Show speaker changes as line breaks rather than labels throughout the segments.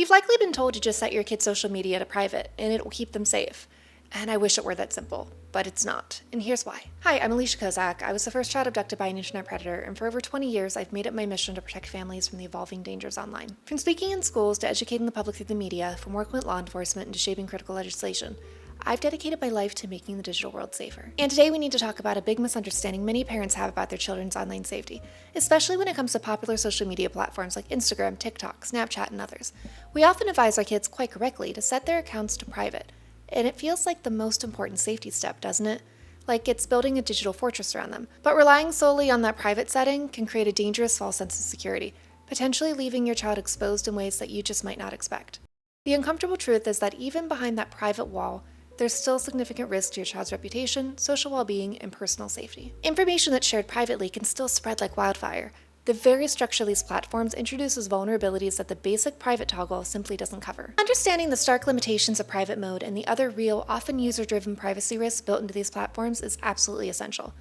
You've likely been told to just set your kids' social media to private, and it will keep them safe. And I wish it were that simple, but it's not. And here's why. Hi, I'm Alicia Kozak. I was the first child abducted by an internet predator, and for over 20 years, I've made it my mission to protect families from the evolving dangers online. From speaking in schools to educating the public through the media, from working with law enforcement into shaping critical legislation, I've dedicated my life to making the digital world safer. And today we need to talk about a big misunderstanding many parents have about their children's online safety, especially when it comes to popular social media platforms like Instagram, TikTok, Snapchat, and others. We often advise our kids quite correctly to set their accounts to private, and it feels like the most important safety step, doesn't it? Like it's building a digital fortress around them. But relying solely on that private setting can create a dangerous false sense of security, potentially leaving your child exposed in ways that you just might not expect. The uncomfortable truth is that even behind that private wall, there's still significant risk to your child's reputation, social well-being, and personal safety. Information that's shared privately can still spread like wildfire. The very structure of these platforms introduces vulnerabilities that the basic private toggle simply doesn't cover. Understanding the stark limitations of private mode and the other real, often user-driven privacy risks built into these platforms is absolutely essential.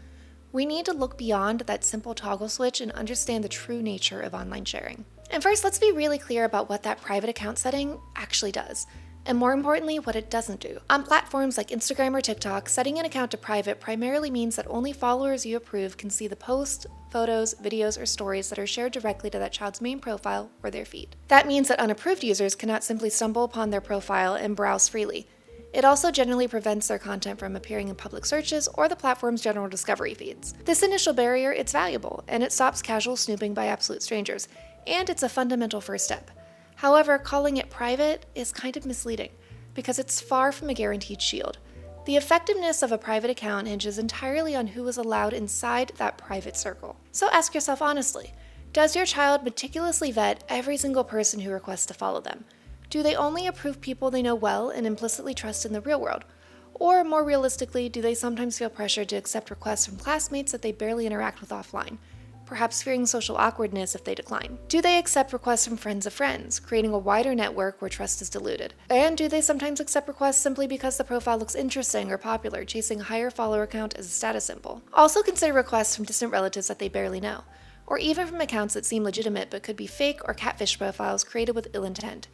We need to look beyond that simple toggle switch and understand the true nature of online sharing. And first, let's be really clear about what that private account setting actually does. And more importantly, what it doesn't do. On platforms like Instagram or TikTok, setting an account to private primarily means that only followers you approve can see the posts, photos, videos, or stories that are shared directly to that child's main profile or their feed. That means that unapproved users cannot simply stumble upon their profile and browse freely. It also generally prevents their content from appearing in public searches or the platform's general discovery feeds. This initial barrier, it's valuable, and it stops casual snooping by absolute strangers, and it's a fundamental first step. However, calling it private is kind of misleading, because it's far from a guaranteed shield. The effectiveness of a private account hinges entirely on who is allowed inside that private circle. So ask yourself honestly, does your child meticulously vet every single person who requests to follow them? Do they only approve people they know well and implicitly trust in the real world? Or more realistically, do they sometimes feel pressured to accept requests from classmates that they barely interact with offline? Perhaps fearing social awkwardness if they decline? Do they accept requests from friends of friends, creating a wider network where trust is diluted? And do they sometimes accept requests simply because the profile looks interesting or popular, chasing a higher follower count as a status symbol? Also consider requests from distant relatives that they barely know, or even from accounts that seem legitimate but could be fake or catfish profiles created with ill intent.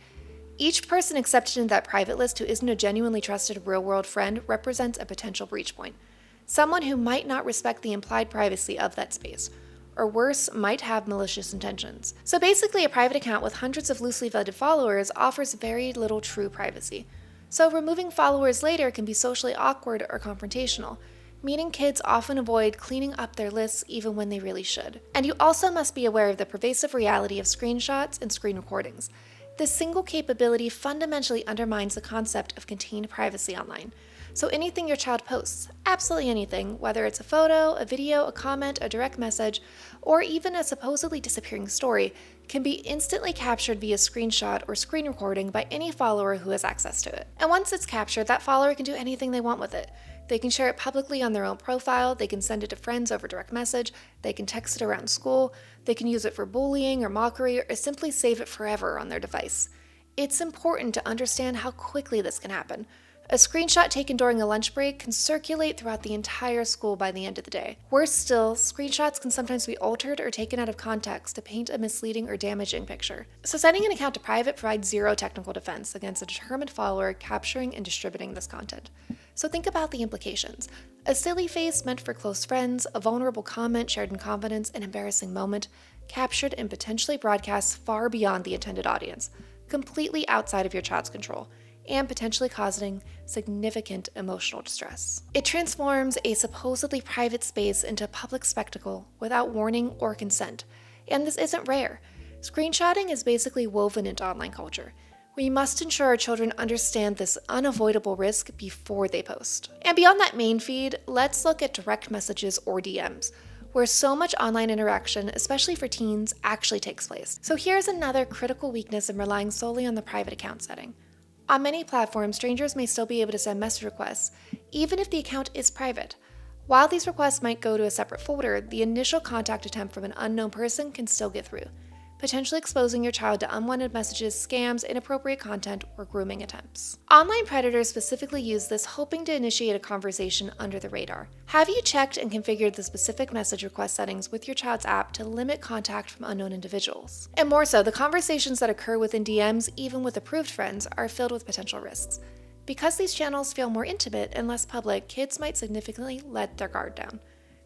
Each person accepted in that private list who isn't a genuinely trusted real-world friend represents a potential breach point. Someone who might not respect the implied privacy of that space, or worse, might have malicious intentions. So basically, a private account with hundreds of loosely vetted followers offers very little true privacy. So removing followers later can be socially awkward or confrontational, meaning kids often avoid cleaning up their lists even when they really should. And you also must be aware of the pervasive reality of screenshots and screen recordings. This single capability fundamentally undermines the concept of contained privacy online. So anything your child posts, absolutely anything, whether it's a photo, a video, a comment, a direct message, or even a supposedly disappearing story, can be instantly captured via screenshot or screen recording by any follower who has access to it. And once it's captured, that follower can do anything they want with it. They can share it publicly on their own profile, they can send it to friends over direct message, they can text it around school, they can use it for bullying or mockery, or simply save it forever on their device. It's important to understand how quickly this can happen. A screenshot taken during a lunch break can circulate throughout the entire school by the end of the day. Worse still, screenshots can sometimes be altered or taken out of context to paint a misleading or damaging picture. So setting an account to private provides zero technical defense against a determined follower capturing and distributing this content. So think about the implications. A silly face meant for close friends, a vulnerable comment shared in confidence, an embarrassing moment, captured and potentially broadcast far beyond the intended audience, completely outside of your child's control, and potentially causing significant emotional distress. It transforms a supposedly private space into a public spectacle without warning or consent. And this isn't rare. Screenshotting is basically woven into online culture. We must ensure our children understand this unavoidable risk before they post. And beyond that main feed, let's look at direct messages or DMs, where so much online interaction, especially for teens, actually takes place. So here's another critical weakness in relying solely on the private account setting. On many platforms, strangers may still be able to send message requests, even if the account is private. While these requests might go to a separate folder, the initial contact attempt from an unknown person can still get through. potentially exposing your child to unwanted messages, scams, inappropriate content, or grooming attempts. Online predators specifically use this, hoping to initiate a conversation under the radar. Have you checked and configured the specific message request settings with your child's app to limit contact from unknown individuals? And more so, the conversations that occur within DMs, even with approved friends, are filled with potential risks. Because these channels feel more intimate and less public, kids might significantly let their guard down.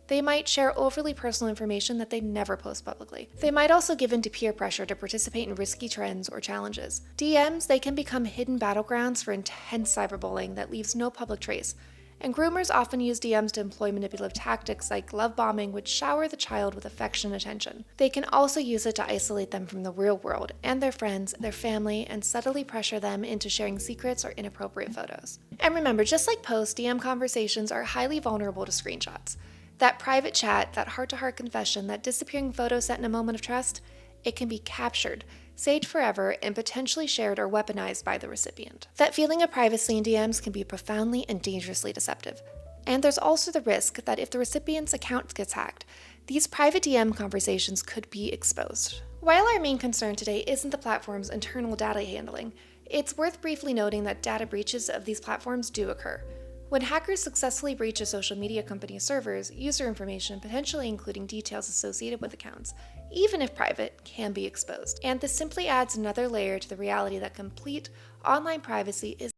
They might share overly personal information that they never post publicly. They might also give in to peer pressure to participate in risky trends or challenges. DMs, they can become hidden battlegrounds for intense cyberbullying that leaves no public trace. And groomers often use DMs to employ manipulative tactics like love bombing, which shower the child with affection and attention. They can also use it to isolate them from the real world and their friends, their family, and subtly pressure them into sharing secrets or inappropriate photos. And remember, just like posts, DM conversations are highly vulnerable to screenshots. That private chat, that heart-to-heart confession, that disappearing photo sent in a moment of trust, it can be captured, saved forever, and potentially shared or weaponized by the recipient. That feeling of privacy in DMs can be profoundly and dangerously deceptive. And there's also the risk that if the recipient's account gets hacked, these private DM conversations could be exposed. While our main concern today isn't the platform's internal data handling, it's worth briefly noting that data breaches of these platforms do occur. When hackers successfully breach a social media company's servers, user information, potentially including details associated with accounts, even if private, can be exposed. And this simply adds another layer to the reality that complete online privacy is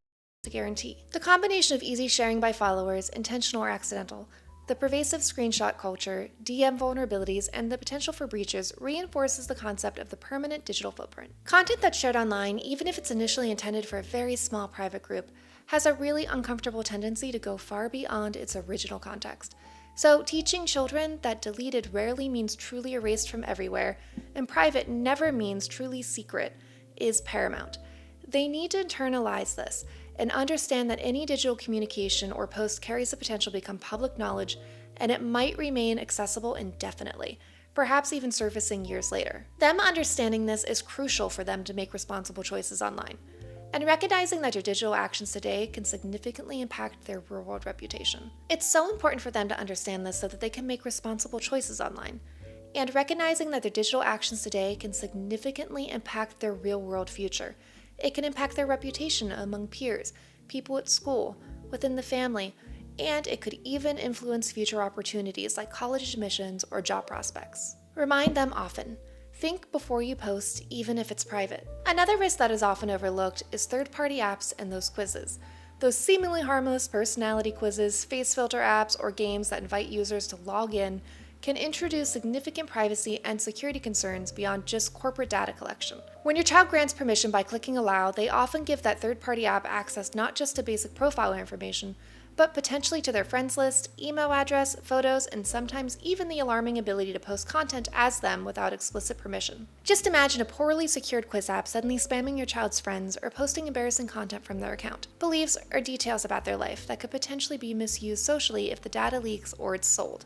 a guarantee. The combination of easy sharing by followers, intentional or accidental, the pervasive screenshot culture, DM vulnerabilities, and the potential for breaches reinforces the concept of the permanent digital footprint. Content that's shared online, even if it's initially intended for a very small private group, has a really uncomfortable tendency to go far beyond its original context. So teaching children that deleted rarely means truly erased from everywhere, and private never means truly secret, is paramount. They need to internalize this and understand that any digital communication or post carries the potential to become public knowledge, and it might remain accessible indefinitely, perhaps even surfacing years later. Them understanding this is crucial for them to make responsible choices online, and recognizing that your digital actions today can significantly impact their real-world reputation. It's so important for them to understand this so that they can make responsible choices online, and recognizing that their digital actions today can significantly impact their real-world future. It can impact their reputation among peers, people at school, within the family, and it could even influence future opportunities like college admissions or job prospects. Remind them often. Think before you post, even if it's private. Another risk that is often overlooked is third-party apps and those quizzes. Those seemingly harmless personality quizzes, face filter apps, or games that invite users to log in can introduce significant privacy and security concerns beyond just corporate data collection. When your child grants permission by clicking allow, they often give that third-party app access not just to basic profile information, but potentially to their friends list, email address, photos, and sometimes even the alarming ability to post content as them without explicit permission. Just imagine a poorly secured quiz app suddenly spamming your child's friends or posting embarrassing content from their account, beliefs or details about their life that could potentially be misused socially if the data leaks or it's sold.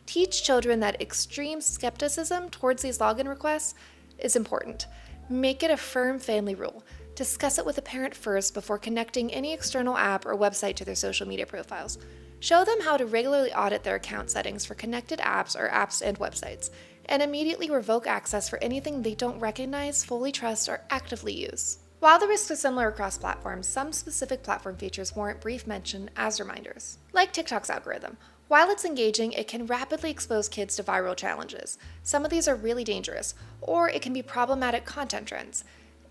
Teach children that extreme skepticism towards these login requests is important. Make it a firm family rule. Discuss it with a parent first before connecting any external app or website to their social media profiles. Show them how to regularly audit their account settings for connected apps or apps and websites, and immediately revoke access for anything they don't recognize, fully trust, or actively use. While the risks are similar across platforms, some specific platform features warrant brief mention as reminders. Like TikTok's algorithm. While it's engaging, it can rapidly expose kids to viral challenges. Some of these are really dangerous, or it can be problematic content trends.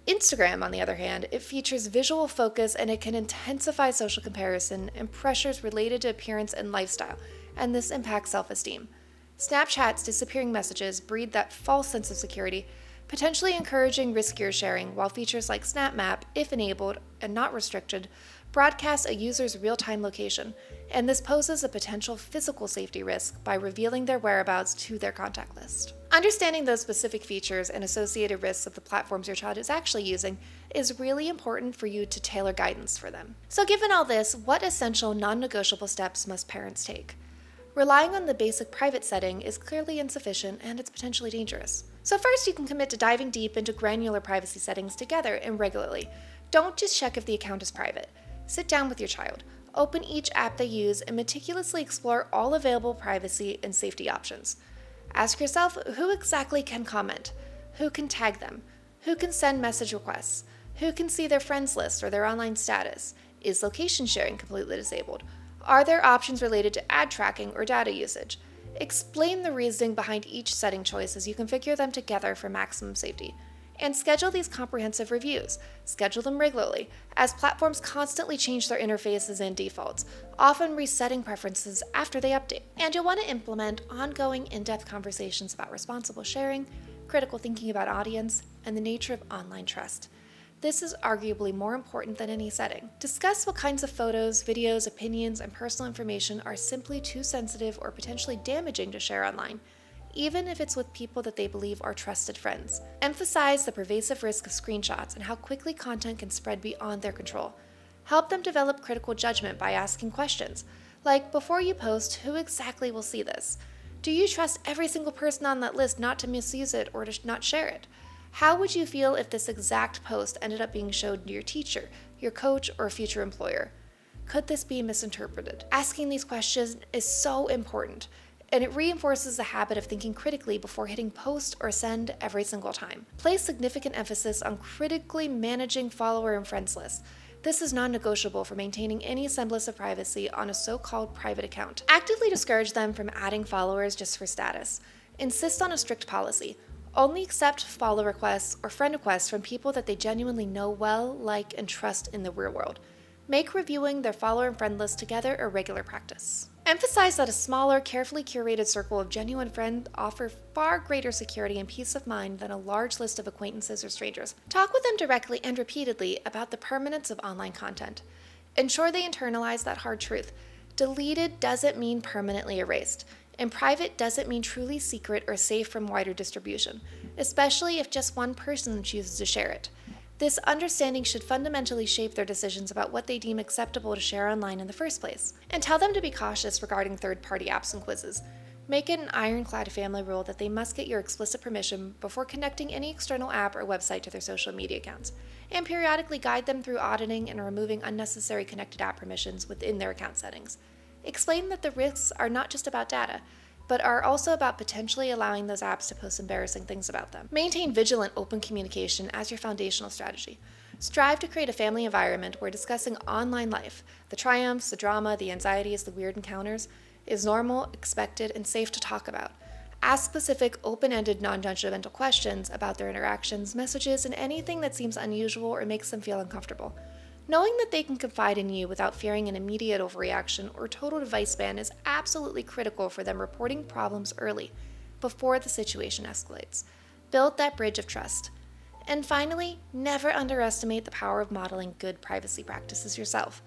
Instagram, on the other hand, it features visual focus and it can intensify social comparison and pressures related to appearance and lifestyle, and this impacts self-esteem. Snapchat's disappearing messages breed that false sense of security, potentially encouraging riskier sharing, while features like Snap Map, if enabled and not restricted, broadcast a user's real-time location, and this poses a potential physical safety risk by revealing their whereabouts to their contact list. Understanding those specific features and associated risks of the platforms your child is actually using is really important for you to tailor guidance for them. So given all this, what essential non-negotiable steps must parents take? Relying on the basic private setting is clearly insufficient and it's potentially dangerous. So first, you can commit to diving deep into granular privacy settings together and regularly. Don't just check if the account is private. Sit down with your child, open each app they use, and meticulously explore all available privacy and safety options. Ask yourself, who exactly can comment? Who can tag them? Who can send message requests? Who can see their friends list or their online status? Is location sharing completely disabled? Are there options related to ad tracking or data usage? Explain the reasoning behind each setting choice as you configure them together for maximum safety. And schedule these comprehensive reviews. Schedule them regularly, as platforms constantly change their interfaces and defaults, often resetting preferences after they update. And you'll want to implement ongoing in-depth conversations about responsible sharing, critical thinking about audience, and the nature of online trust. This is arguably more important than any setting. Discuss what kinds of photos, videos, opinions, and personal information are simply too sensitive or potentially damaging to share online, even if it's with people that they believe are trusted friends. Emphasize the pervasive risk of screenshots and how quickly content can spread beyond their control. Help them develop critical judgment by asking questions, like, before you post, who exactly will see this? Do you trust every single person on that list not to misuse it or to not share it? How would you feel if this exact post ended up being showed to your teacher, your coach, or a future employer? Could this be misinterpreted? Asking these questions is so important, and it reinforces the habit of thinking critically before hitting post or send every single time. Place significant emphasis on critically managing follower and friends lists. This is non-negotiable for maintaining any semblance of privacy on a so-called private account. Actively discourage them from adding followers just for status. Insist on a strict policy. Only accept follow requests or friend requests from people that they genuinely know well, like, and trust in the real world. Make reviewing their follower and friend list together a regular practice. Emphasize that a smaller, carefully curated circle of genuine friends offer far greater security and peace of mind than a large list of acquaintances or strangers. Talk with them directly and repeatedly about the permanence of online content. Ensure they internalize that hard truth. Deleted doesn't mean permanently erased, and private doesn't mean truly secret or safe from wider distribution, especially if just one person chooses to share it. This understanding should fundamentally shape their decisions about what they deem acceptable to share online in the first place. And tell them to be cautious regarding third-party apps and quizzes. Make it an ironclad family rule that they must get your explicit permission before connecting any external app or website to their social media accounts, and periodically guide them through auditing and removing unnecessary connected app permissions within their account settings. Explain that the risks are not just about data, but are also about potentially allowing those apps to post embarrassing things about them. Maintain vigilant, open communication as your foundational strategy. Strive to create a family environment where discussing online life, the triumphs, the drama, the anxieties, the weird encounters, is normal, expected, and safe to talk about. Ask specific, open-ended, non-judgmental questions about their interactions, messages, and anything that seems unusual or makes them feel uncomfortable. Knowing that they can confide in you without fearing an immediate overreaction or total device ban is absolutely critical for them reporting problems early, before the situation escalates. Build that bridge of trust. And finally, never underestimate the power of modeling good privacy practices yourself.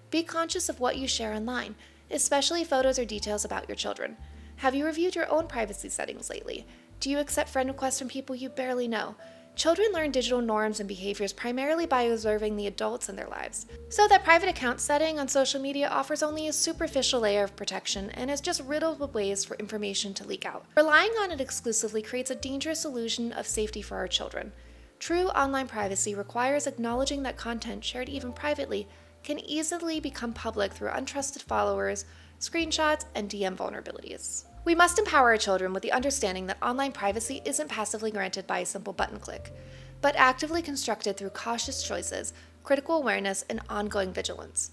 Be conscious of what you share online, especially photos or details about your children. Have you reviewed your own privacy settings lately? Do you accept friend requests from people you barely know? Children learn digital norms and behaviors primarily by observing the adults in their lives. So that private account setting on social media offers only a superficial layer of protection and is just riddled with ways for information to leak out. Relying on it exclusively creates a dangerous illusion of safety for our children. True online privacy requires acknowledging that content shared even privately can easily become public through untrusted followers, screenshots, and DM vulnerabilities. We must empower our children with the understanding that online privacy isn't passively granted by a simple button click, but actively constructed through cautious choices, critical awareness, and ongoing vigilance.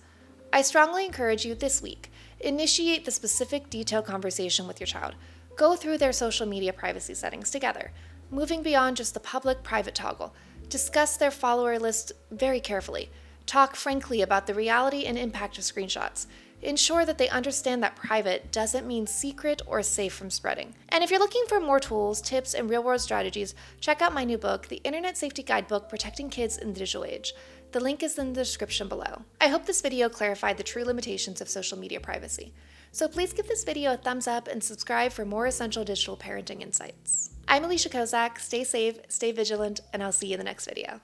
I strongly encourage you this week, initiate the specific detailed conversation with your child. Go through their social media privacy settings together, moving beyond just the public-private toggle. Discuss their follower list very carefully. Talk frankly about the reality and impact of screenshots. Ensure that they understand that private doesn't mean secret or safe from spreading. And if you're looking for more tools, tips, and real-world strategies, check out my new book, The Internet Safety Guidebook, Protecting Kids in the Digital Age. The link is in the description below. I hope this video clarified the true limitations of social media privacy. So please give this video a thumbs up and subscribe for more essential digital parenting insights. I'm Alicia Kozak. Stay safe, stay vigilant, and I'll see you in the next video.